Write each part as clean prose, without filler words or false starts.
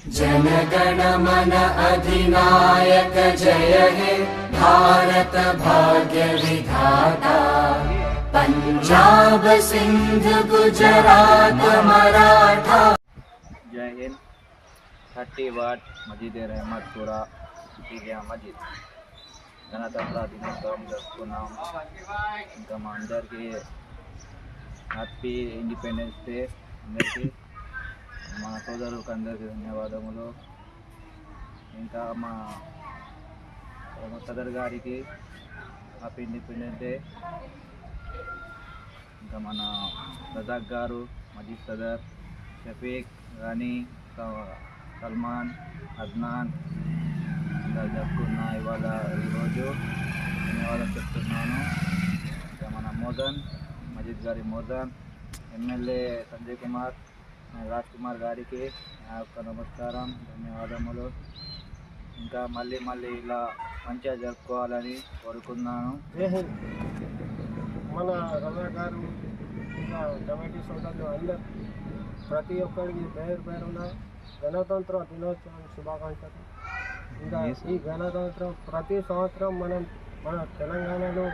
जनगण मन अधिनायक जय हे भारत भाग्य विधाता। पंजाब सिंध गुजरात मराठा। जय हिंद। 30 वाट मस्जिद रहमतपुरा सिटी मस्जिद గణతంత్ర దినోత్సవం జరుపుకున్నాం. ఇంకా మా అందరికీ హ్యాపీ ఇండిపెండెన్స్ డే. అందరికీ మా సోదరులకు అందరికీ ధన్యవాదములు. ఇంకా మా సదర్ గారికి హ్యాపీ ఇండిపెండెన్స్ డే. ఇంకా మన రజాక్ గారు, మజీద్ సదర్, షఫీక్, రానీ, సల్మాన్, అద్నాన్ ఇలా జరుపుకున్నా ఇవాళ ఈరోజు ధన్యవాదాలు చెప్తున్నాను. ఇంకా మన మోదన్, మజీద్ గారి మోదన్, ఎమ్మెల్యే సంజయ్ కుమార్, రాజ్ కుమార్ గారికి నా యొక్క నమస్కారం, ధన్యవాదములు. ఇంకా మళ్ళీ ఇలా మంచిగా జరుపుకోవాలని కోరుకున్నాను. మన రజా గారు ఇంకా కమిటీ సోదరులు అందరూ ప్రతి ఒక్కరికి పేరున గణతంత్ర దినోత్సవం శుభాకాంక్షలు. ఇంకా ఈ గణతంత్రం ప్రతి సంవత్సరం మన తెలంగాణలో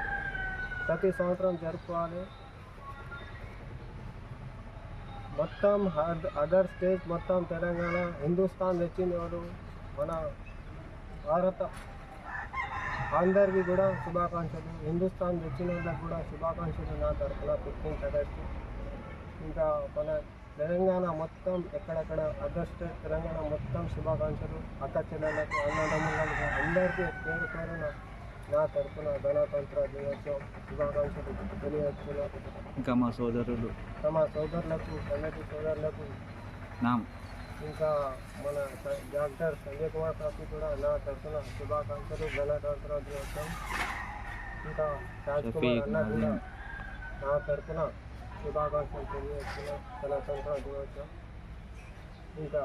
ప్రతి సంవత్సరం జరుపుకోవాలి. మొత్తం అదర్ స్టేట్ మొత్తం తెలంగాణ హిందుస్థాన్ తెచ్చింది ఎవరు? మన భారత. అందరికీ కూడా శుభాకాంక్షలు. హిందుస్థాన్ తెచ్చిన వాళ్ళకి కూడా శుభాకాంక్షలు నా తరఫున 15 ఆగస్టు. ఇంకా మన తెలంగాణ మొత్తం ఎక్కడెక్కడ అదర్ స్టేట్ తెలంగాణ మొత్తం శుభాకాంక్షలు. అక్క చెల్లెళ్ళకు, అన్నదమ్ములకు అందరికీ పేరున నా తరఫున గణతంత్ర దినోత్సవం శుభాకాంక్షలు తెలియజేస్తున్నారు. ఇంకా మా సోదరులకు, కమిటీ సోదరులకు, ఇంకా మన డాక్టర్ సంజయ్ కుమార్ సార్కి కూడా నా తరఫున శుభాకాంక్షలు గణతంత్ర దినోత్సవం. ఇంకా రాజ్ కుమార్ అన్న కూడా నా తరఫున శుభాకాంక్షలు తెలియజేస్తున్న గణతంత్ర దినోత్సవం. ఇంకా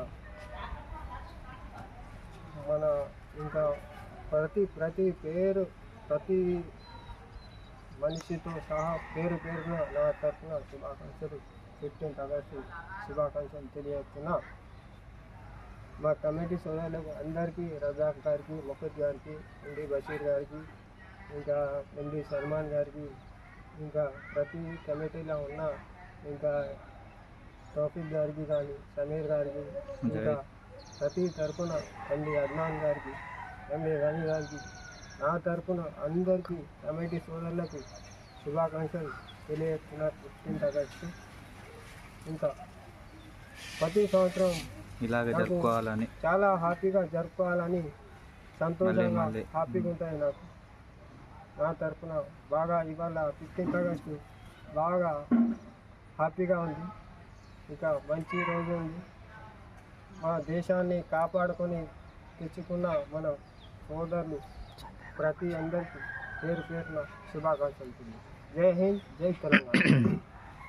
మన ఇంకా ప్రతి మనిషితో సహా పేరున నా తరఫున శుభాకాంక్షలు 15 ఆగస్టు శుభాకాంక్షలు తెలియజేస్తున్నా. మా కమిటీ సోదరులకు అందరికీ, రజాక్ గారికి, ముఖద్ గారికి, ఎండి బషీర్ గారికి, ఇంకా ఎండి సల్మాన్ గారికి, ఇంకా ప్రతి కమిటీలో ఉన్న ఇంకా తౌఫీక్ గారికి కానీ, సమీర్ గారికి, ఇంకా ప్రతి తరఫున ఎండి అద్నాన్ గారికి, ఎండి రని గారికి, నా తరఫున అందరికీ కమిటీ సోదరులకు శుభాకాంక్షలు తెలియజేస్తున్నారు 15 ఆగస్టు. ఇంకా ప్రతి సంవత్సరం ఇలాగే జరుపుకోవాలని, చాలా హ్యాపీగా జరుపుకోవాలని, సంతోషంగా హ్యాపీగా ఉంటాయి నాకు. నా తరఫున బాగా ఇవాళ 15 ఆగస్టు బాగా హ్యాపీగా ఉంది. ఇంకా మంచి రోజు ఉంది. మన దేశాన్ని కాపాడుకొని తెచ్చుకున్న మన సోదరులు ప్రతి అందరికీ పేరున శుభాకాంక్షలు. జై హింద్, జై తెలంగాణ.